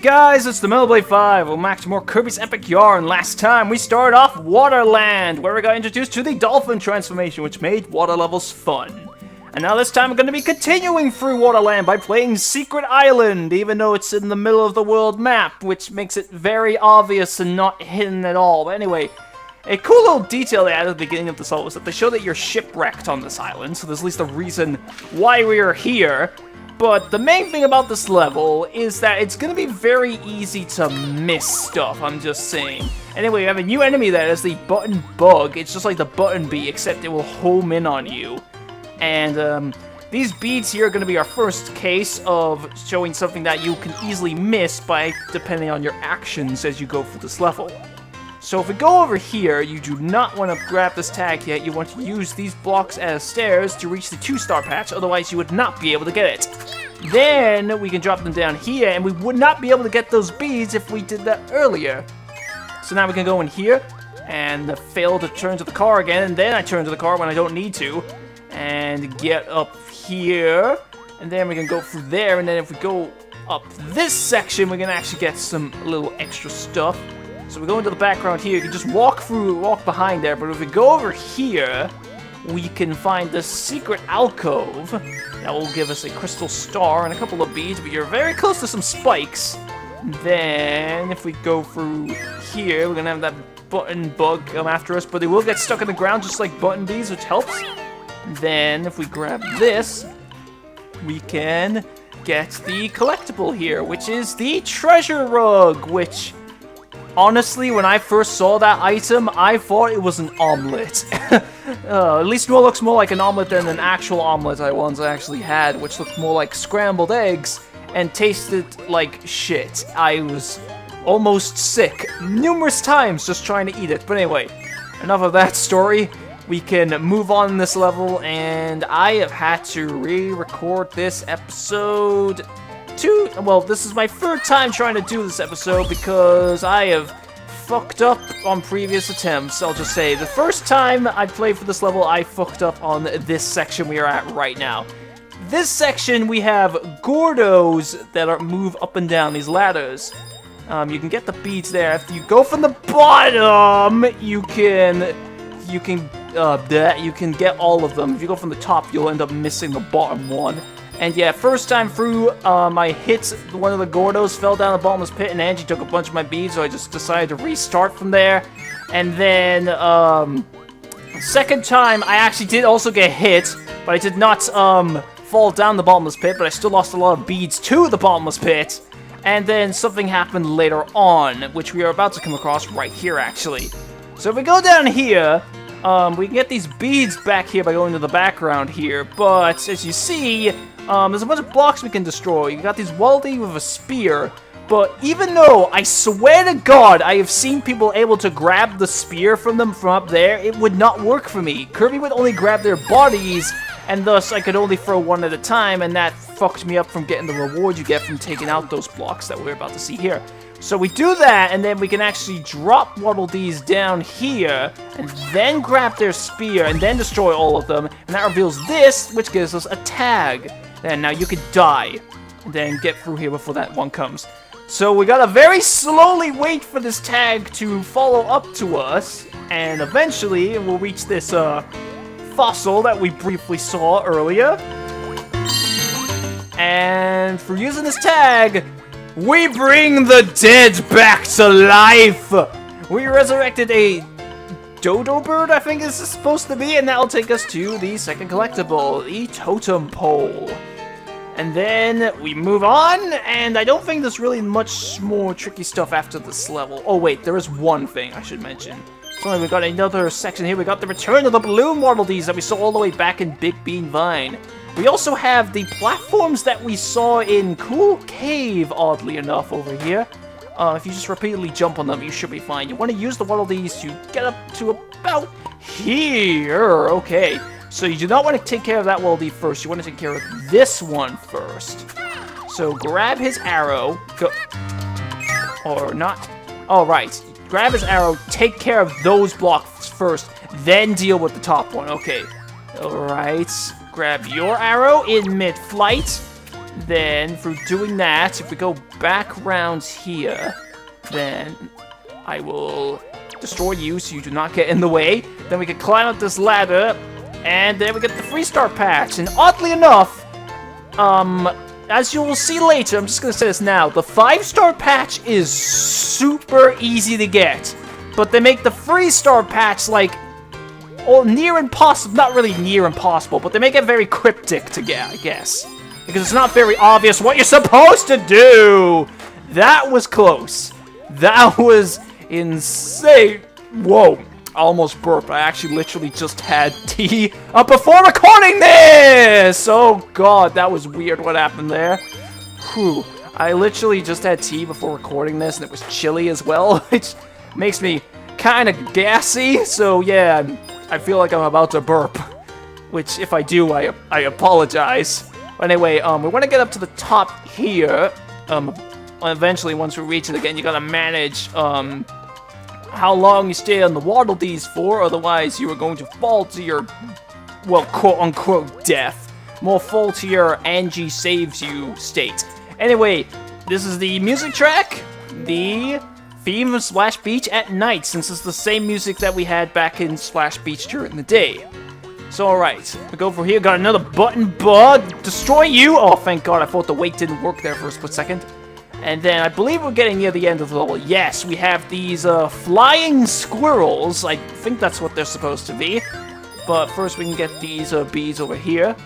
guys, it's the Millblade 5. We'll match more Kirby's Epic Yarn. Last time we started off Waterland, where we got introduced to the Dolphin transformation, which made water levels fun. And now this time we're going to be continuing through Waterland by playing Secret Island, even though it's in the middle of the world map, which makes it very obvious and not hidden at all. But anyway, a cool little detail they added at the beginning of this level is that they show that you're shipwrecked on this island, so there's at least a reason why we are here. But the main thing about this level is that it's going to be very easy to miss stuff, I'm just saying. Anyway, we have a new enemy that is the Button Bug. It's just like the Button Bee, except it will home in on you. And these beads here are going to be our first case of showing something that you can easily miss by depending on your actions as you go through this level. So if we go over here, you do not want to grab this tag yet. You want to use these blocks as stairs to reach the 2-star patch, otherwise you would not be able to get it. Then we can drop them down here, and we would not be able to get those beads if we did that earlier. So now we can go in here, and fail to turn to the car again, and then I turn to the car when I don't need to, and get up here, and then we can go through there, and then if we go up this section, we can actually get some little extra stuff. So we go into the background here, you can just walk behind there, but if we go over here, we can find the secret alcove. That will give us a crystal star and a couple of beads, but you're very close to some spikes. Then, if we go through here, we're gonna have that button bug come after us, but they will get stuck in the ground just like button bees, which helps. Then, if we grab this, we can get the collectible here, which is the treasure rug, which... honestly, when I first saw that item, I thought it was an omelet. At least it looks more like an omelet than an actual omelet I once actually had, which looked more like scrambled eggs and tasted like shit. I was almost sick numerous times just trying to eat it. But anyway, enough of that story. We can move on in this level, and I have had to re-record this episode... well, this is my third time trying to do this episode because I have fucked up on previous attempts. I'll just say, the first time I played for this level, I fucked up on this section we are at right now. This section, we have Gordos that move up and down these ladders. You can get the beads there. If you go from the bottom, you can get all of them. If you go from the top, you'll end up missing the bottom one. And yeah, first time through, I hit one of the Gordos, fell down the bottomless pit, and Angie took a bunch of my beads, so I just decided to restart from there. And then, second time, I actually did also get hit, but I did not, fall down the bottomless pit, but I still lost a lot of beads to the bottomless pit. And then something happened later on, which we are about to come across right here, actually. So if we go down here... we can get these beads back here by going to the background here, but as you see, there's a bunch of blocks we can destroy. You got these Waldy with a spear, but even though, I swear to God, I have seen people able to grab the spear from them from up there, it would not work for me. Kirby would only grab their bodies, and thus I could only throw one at a time, and that fucked me up from getting the reward you get from taking out those blocks that we're about to see here. So we do that, and then we can actually drop Waddle Dees down here, and then grab their spear, and then destroy all of them, and that reveals this, which gives us a tag. Then now you could die, and then get through here before that one comes. So we gotta very slowly wait for this tag to follow up to us, and eventually we'll reach this fossil that we briefly saw earlier. And for using this tag, we bring the dead back to life! We resurrected a dodo bird, I think is supposed to be, and that'll take us to the second collectible, the totem pole. And then we move on, and I don't think there's really much more tricky stuff after this level. Oh wait, there is one thing I should mention. So we got another section here. We got the return of the balloon Waddle Dees that we saw all the way back in Big Bean Vine. We also have the platforms that we saw in Cool Cave, oddly enough, over here. If you just repeatedly jump on them, you should be fine. You want to use the Waddle Dees to get up to about here. Okay, so you do not want to take care of that Waddle Dee first. You want to take care of this one first. So grab his arrow. Go. Or not. All right. Grab his arrow. Take care of those blocks first. Then deal with the top one. Okay. All right. Grab your arrow in mid-flight. Then, through doing that, if we go back around here, then I will destroy you so you do not get in the way. Then we can climb up this ladder, and then we get the 3-star patch. And oddly enough, as you will see later, I'm just going to say this now, the 5-star patch is super easy to get. But they make the 3-star patch, like, near impossible. Not really near impossible, but they make it very cryptic to get, I guess. Because it's not very obvious what you're supposed to do! That was close. That was insane. Whoa. I almost burped. I actually literally just had tea up before recording this! Oh god, that was weird what happened there. Whew. I literally just had tea before recording this, and it was chilly as well, which makes me kind of gassy. So yeah, I feel like I'm about to burp. Which, if I do, I apologize. Anyway, we want to get up to the top here. Eventually, once we reach it again, you gotta manage, how long you stay on the Waddle Dees for, otherwise you are going to fall to your, well, quote-unquote death. More fall to your Angie saves you state. Anyway, this is the music track, the theme of Splash Beach at night, since it's the same music that we had back in Splash Beach during the day. So, alright, we go for here, got another button bug, destroy you! Oh, thank god, I thought the weight didn't work there for a split second. And then, I believe we're getting near the end of the level. Yes, we have these, flying squirrels, I think that's what they're supposed to be. But first we can get these, bees over here.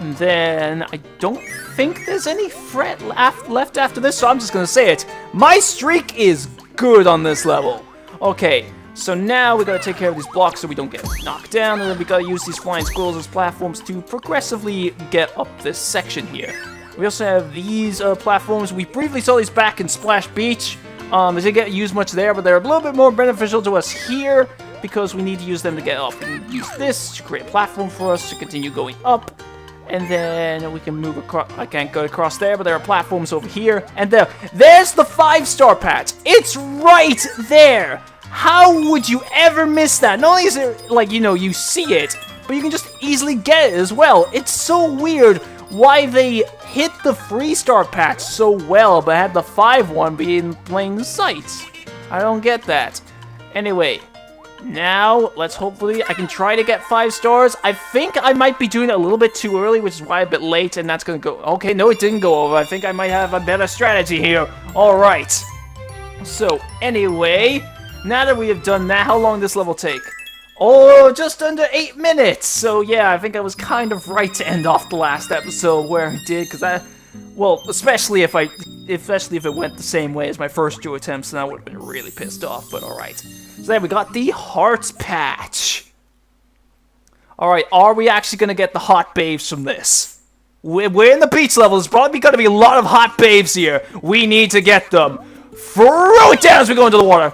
And then, I don't think there's any threat left after this, so I'm just gonna say it. My streak is good on this level. Okay. So now we gotta take care of these blocks so we don't get knocked down, and then we gotta use these flying squirrels as platforms to progressively get up this section here. We also have these platforms. We briefly saw these back in Splash Beach. They didn't get used much there, but they're a little bit more beneficial to us here because we need to use them to get up. We can use this to create a platform for us to continue going up. And then we can move across. I can't go across there, but there are platforms over here. And there's the 5-star patch. It's right there. How would you ever miss that? Not only is it, like, you know, you see it, but you can just easily get it as well. It's so weird why they hit the 3-star patch so well, but had the 5 one be in plain sight. I don't get that. Anyway, now, let's hopefully, I can try to get 5 stars. I think I might be doing it a little bit too early, which is why I'm a bit late, and that's gonna go, okay, no, it didn't go over. I think I might have a better strategy here. Alright. So, anyway, now that we have done that, how long does this level take? Oh, just under 8 minutes! So yeah, I think I was kind of right to end off the last episode where I did, because well, especially if it went the same way as my first 2 attempts, then I would have been really pissed off, but alright. So then we got the Hearts patch. Alright, are we actually going to get the hot babes from this? We're in the beach level, there's probably going to be a lot of hot babes here. We need to get them. Throw it down as we go into the water.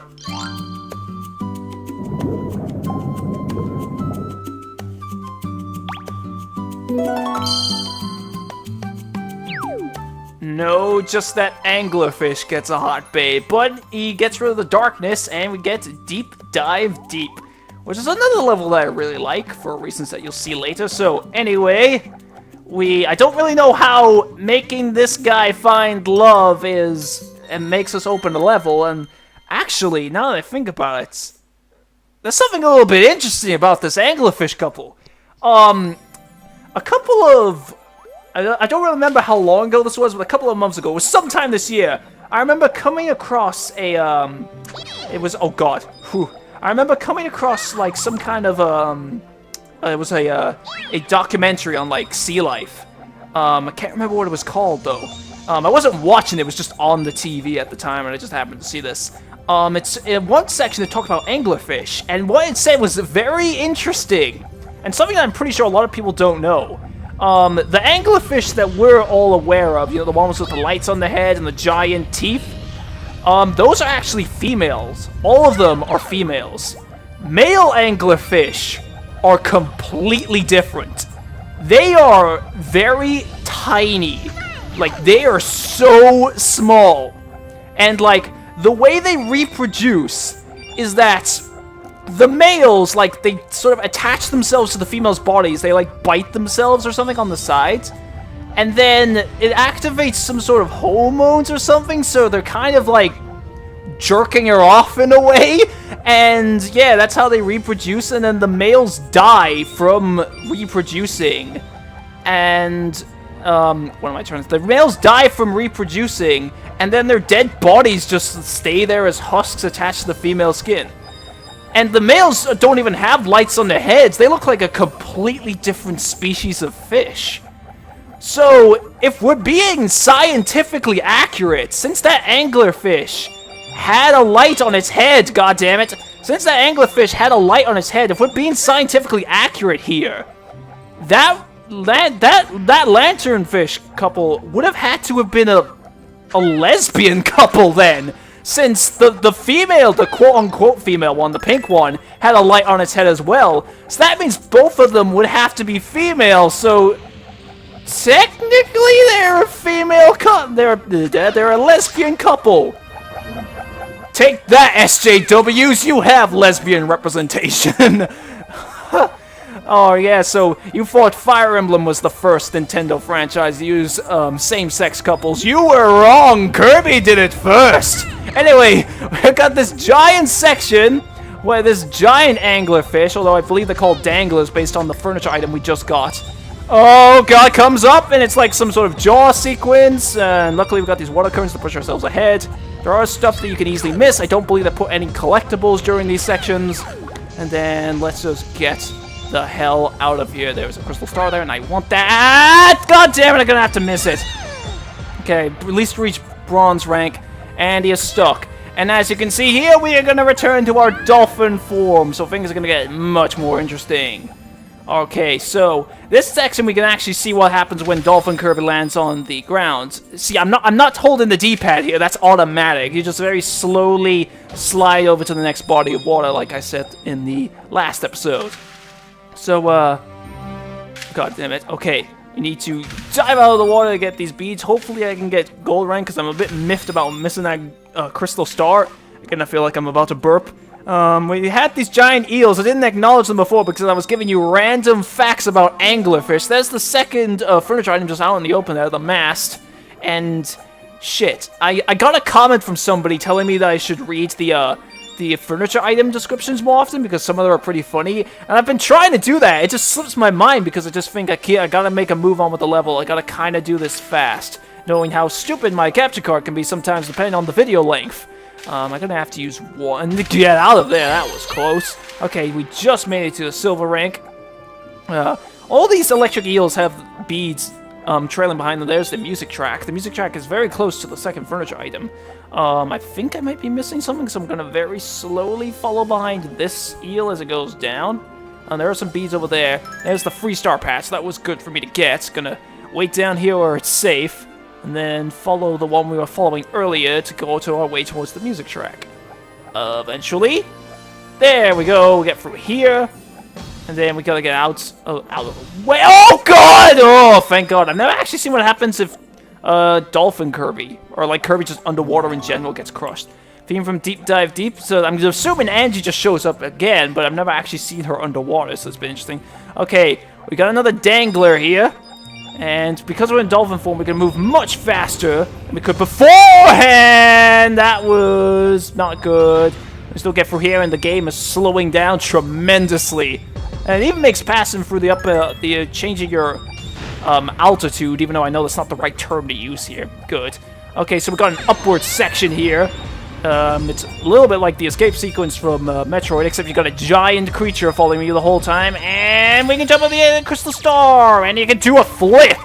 No, just that anglerfish gets a hot babe, but he gets rid of the darkness, and we get Deep Dive Deep, which is another level that I really like, for reasons that you'll see later. So, anyway, I don't really know how making this guy find love is, and makes us open a level, and actually, now that I think about it, there's something a little bit interesting about this anglerfish couple. A couple of, I don't remember how long ago this was, but a couple of months ago, it was sometime this year, I remember coming across a, it was, oh god, whew. I remember coming across, like, some kind of, it was a documentary on, like, sea life. I can't remember what it was called, though. I wasn't watching it was just on the TV at the time, and I just happened to see this. It's, in one section, it talked about anglerfish, and what it said was very interesting. And something that I'm pretty sure a lot of people don't know. The anglerfish that we're all aware of, you know, the ones with the lights on the head and the giant teeth, those are actually females. All of them are females. Male anglerfish are completely different. They are very tiny. Like, they are so small. And, like, the way they reproduce is that the males, like, they sort of attach themselves to the females' bodies. They, like, bite themselves or something on the sides. and then it activates some sort of hormones or something, so they're kind of like jerking her off in a way, and yeah, that's how they reproduce, and then the males die from reproducing, and what am I trying to say? The males die from reproducing, and then their dead bodies just stay there as husks attached to the female skin. And the males don't even have lights on their heads. They look like a completely different species of fish. So, if we're being scientifically accurate, since that anglerfish had a light on its head, goddammit, since that anglerfish had a light on its head, if we're being scientifically accurate here, that lanternfish couple would have had to have been a lesbian couple then, since the female, the quote-unquote female one, the pink one, had a light on its head as well. So that means both of them would have to be female, so technically they're a female couple. They're a lesbian couple. Take that, SJWs, you have lesbian representation. Oh yeah, so you thought Fire Emblem was the first Nintendo franchise to use same-sex couples. You were wrong! Kirby did it first! Anyway, we got this giant section where this giant anglerfish, although I believe they're called danglers based on the furniture item we just got. Oh god, comes up and it's like some sort of jaw sequence, and luckily we've got these water currents to push ourselves ahead. There are stuff that you can easily miss. I don't believe they put any collectibles during these sections. And then let's just get the hell out of here. There's a crystal star there, and I want that. God damn it, I'm gonna have to miss it. Okay, at least reach bronze rank, and he is stuck. And as you can see here, we are gonna return to our dolphin form, so things are gonna get much more interesting. Okay, so this section we can actually see what happens when Dolphin Kirby lands on the ground. See, I'm not holding the D-pad here, that's automatic. You just very slowly slide over to the next body of water, like I said in the last episode. So, god damn it. Okay, you need to dive out of the water to get these beads. Hopefully I can get gold rank, because I'm a bit miffed about missing that crystal star. Again, I feel like I'm about to burp. We had these giant eels. I didn't acknowledge them before because I was giving you random facts about anglerfish. That's the second furniture item just out in the open there, the mast. And shit, I got a comment from somebody telling me that I should read the furniture item descriptions more often because some of them are pretty funny. And I've been trying to do that. It just slips my mind because I just think I gotta make a move on with the level. I gotta kind of do this fast, knowing how stupid my capture card can be sometimes depending on the video length. I'm gonna have to use one to get out of there. That was close. Okay, we just made it to the silver rank. All these electric eels have beads trailing behind them. There's the music track. The music track is very close to the second furniture item. I think I might be missing something, so I'm gonna very slowly follow behind this eel as it goes down. And there are some beads over there. There's the free star patch. That was good for me to get. Gonna wait down here where it's safe, and then follow the one we were following earlier to go to our way towards the music track. Eventually, there we go. We get through here, and then we gotta get out of the way. Oh god! Oh, thank god! I've never actually seen what happens if Dolphin Kirby, or like Kirby just underwater in general, gets crushed. Theme from Deep Dive Deep. So I'm assuming Angie just shows up again, but I've never actually seen her underwater, so it's been interesting. Okay, we got another dangler here. And because we're in dolphin form, we can move much faster than we could beforehand. That was not good. We still get through here, and the game is slowing down tremendously. And it even makes passing through the changing your altitude, even though I know that's not the right term to use here. Good. Okay, so we got an upward section here. It's a little bit like the escape sequence from Metroid, except you got a giant creature following you the whole time, and we can jump on the crystal star, and you can do a flip.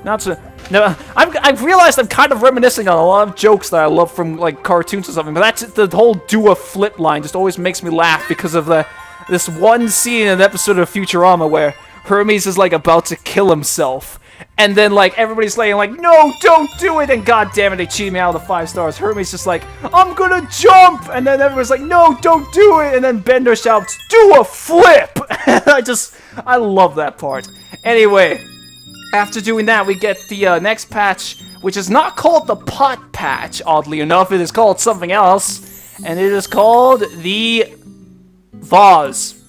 I've realized I'm kind of reminiscing on a lot of jokes that I love from like cartoons or something, but that's the whole do a flip line just always makes me laugh because of this one scene in an episode of Futurama where Hermes is like about to kill himself. And then, like, everybody's saying, like, no, don't do it! And god damn it, they cheat me out of the 5 stars. Hermes just like, I'm gonna jump! And then everyone's like, no, don't do it! And then Bender shouts, do a flip! I love that part. Anyway, after doing that, we get the next patch, which is not called the pot patch, oddly enough. It is called something else. And it is called the vase.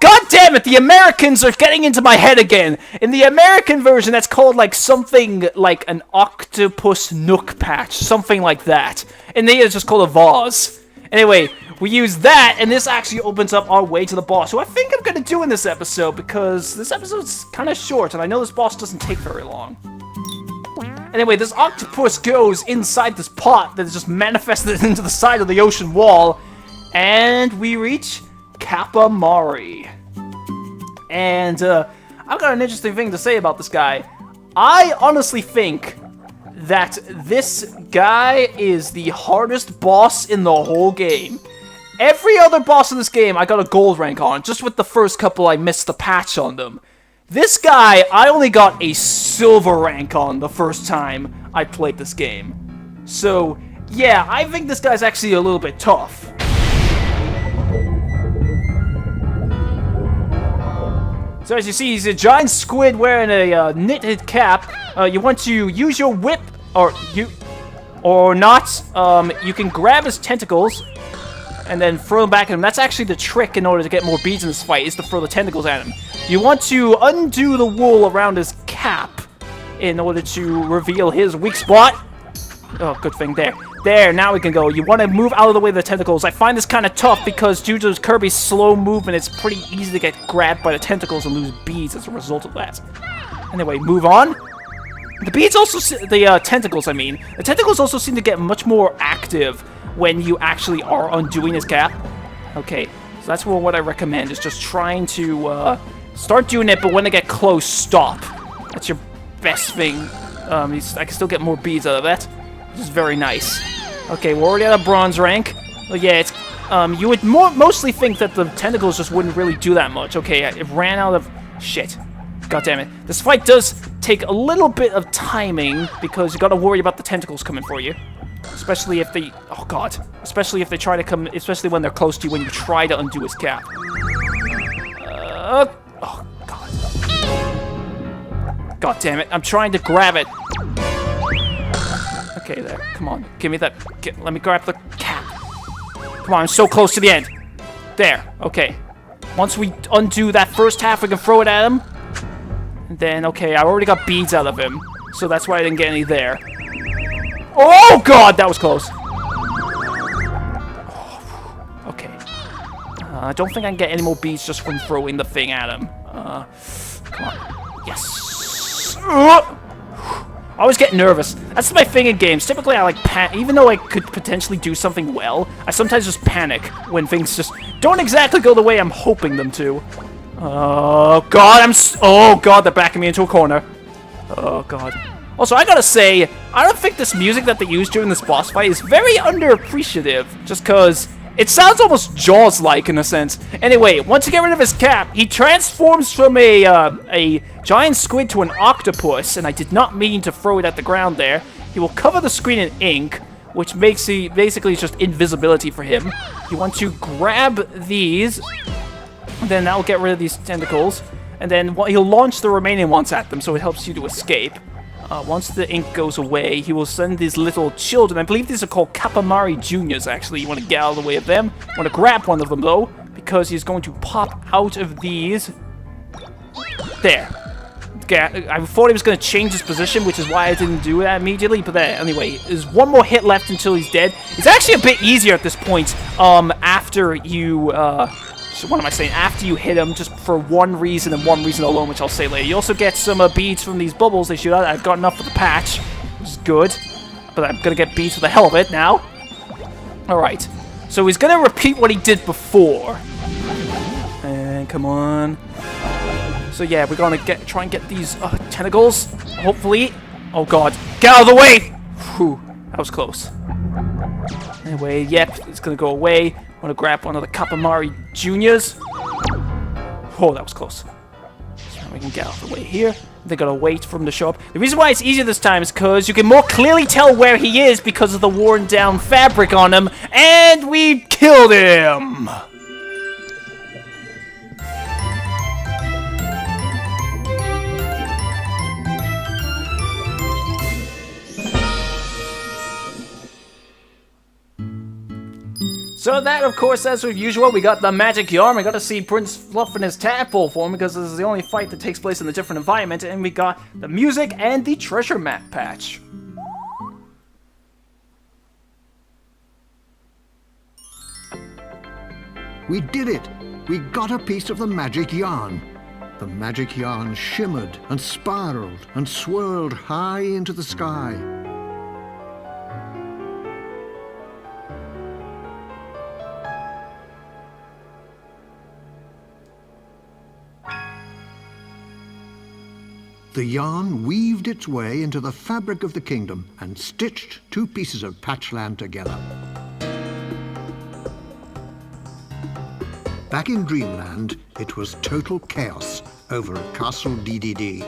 God damn it, the Americans are getting into my head again. In the American version, that's called like something like an octopus nook patch, something like that. In the it's just called a vase. Anyway, we use that, and this actually opens up our way to the boss, who I think I'm going to do in this episode, because this episode's kind of short, and I know this boss doesn't take very long. Anyway, this octopus goes inside this pot that is just manifested into the side of the ocean wall, and we reach Capamari. And I've got an interesting thing to say about this guy. I honestly think that this guy is the hardest boss in the whole game. Every other boss in this game I got a gold rank on, just with the first couple I missed the patch on them. This guy, I only got a silver rank on the first time I played this game. So, yeah, I think this guy's actually a little bit tough. So as you see, he's a giant squid wearing a knitted cap. You want to use your whip, or not. You can grab his tentacles and then throw them back at him. That's actually the trick in order to get more beads in this fight, is to throw the tentacles at him. You want to undo the wool around his cap in order to reveal his weak spot. Oh, good thing. There, now we can go. You want to move out of the way of the tentacles. I find this kind of tough because due to Kirby's slow movement, it's pretty easy to get grabbed by the tentacles and lose beads as a result of that. Anyway, move on. The beads also, the tentacles, I mean. The tentacles also seem to get much more active when you actually are undoing his cap. Okay, so that's what I recommend, is just trying to start doing it, but when they get close, stop. That's your best thing. I can still get more beads out of that, which is very nice. Okay, we're already at a bronze rank. Well, yeah, it's you would mostly think that the tentacles just wouldn't really do that much. Okay, it ran out of shit. God damn it. This fight does take a little bit of timing because you gotta worry about the tentacles coming for you. Especially if they... Oh, God. Especially if they try to come... Especially when they're close to you when you try to undo his cap. Oh, God. God damn it. I'm trying to grab it. Okay, there. Come on. Give me that... let me grab the cap. Come on, I'm so close to the end. There. Okay. Once we undo that first half, we can throw it at him. And then, okay, I already got beads out of him. So that's why I didn't get any there. Oh, God, that was close. Oh, okay. I don't think I can get any more beads just from throwing the thing at him. Come on. Yes. I always get nervous. That's my thing in games. Typically, I like even though I could potentially do something well, I sometimes just panic when things just don't exactly go the way I'm hoping them to. Oh, God, oh, God, they're backing me into a corner. Oh, God. Also, I gotta say, I don't think this music that they use during this boss fight is very underappreciative, just because it sounds almost Jaws-like in a sense. Anyway, once you get rid of his cap, he transforms from a giant squid to an octopus, and I did not mean to throw it at the ground there. He will cover the screen in ink, which makes basically just invisibility for him. You want to grab these, then that will get rid of these tentacles, and then he'll launch the remaining ones at them, so it helps you to escape. Once the ink goes away, he will send these little children. I believe these are called Capamari Juniors, actually. You want to get out of the way of them. You want to grab one of them, though, because he's going to pop out of these. There. Okay, I thought he was going to change his position, which is why I didn't do that immediately. But there, anyway, there's one more hit left until he's dead. It's actually a bit easier at this point, after you... So what am I saying? After you hit him, just for one reason and one reason alone, which I'll say later. You also get some beads from these bubbles they shoot out. I've got enough for the patch, which is good. But I'm going to get beads for the hell of it now. Alright. So he's going to repeat what he did before. And come on. So yeah, we're going to try and get these tentacles. Hopefully. Oh, God. Get out of the way! Whew. That was close. Anyway, yep. It's going to go away. I want to grab one of the Capamari Juniors. Oh, that was close. So we can get out of the way here. They gotta wait for him to show up. The reason why it's easier this time is because you can more clearly tell where he is because of the worn down fabric on him. And we killed him! So that, of course, as with usual, we got the magic yarn. We got to see Prince Fluff in his tadpole form because this is the only fight that takes place in a different environment. And we got the music and the treasure map patch. We did it! We got a piece of the magic yarn. The magic yarn shimmered and spiraled and swirled high into the sky. The yarn weaved its way into the fabric of the kingdom and stitched two pieces of patchland together. Back in Dreamland, it was total chaos over at Castle DDD.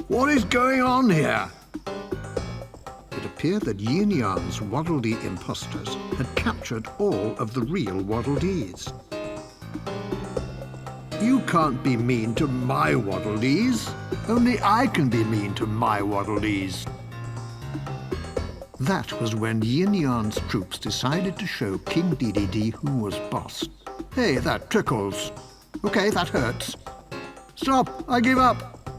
What is going on here? It appeared that Yin Yan's Waddle Dee imposters had captured all of the real Waddle Dees. You can't be mean to my Waddle Dees. Only I can be mean to my Waddle Dees. That was when Yin Yan's troops decided to show King DDD who was boss. Hey, that tickles. Okay, that hurts. Stop, I give up.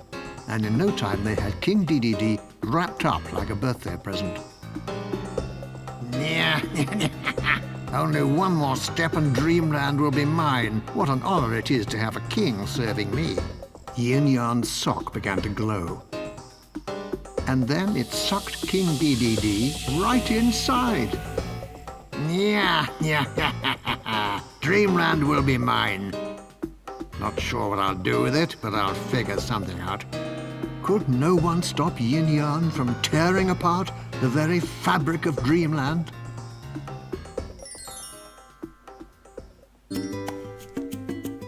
And in no time they had King DDD wrapped up like a birthday present. Yeah. Only one more step and Dreamland will be mine. What an honor it is to have a king serving me. Yin Yan's sock began to glow. And then it sucked King DDD right inside. Yeah. Dreamland will be mine. Not sure what I'll do with it, but I'll figure something out. Could no one stop Yin Yan from tearing apart the very fabric of Dreamland?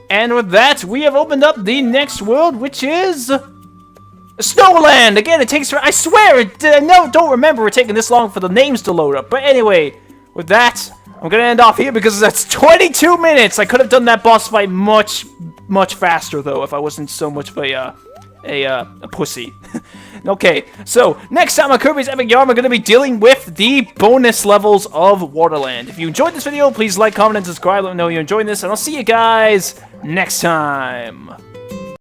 And with that, we have opened up the next world, which is Snowland. Again, it takes, I swear, don't remember it taking this long for the names to load up. But anyway, with that, I'm gonna end off here because that's 22 minutes. I could have done that boss fight much faster though if I wasn't so much of a pussy. Okay, so next time on Kirby's Epic Yarn, we're going to be dealing with the bonus levels of Waterland. If you enjoyed this video, please like, comment, and subscribe. Let me know you're enjoying this, and I'll see you guys next time.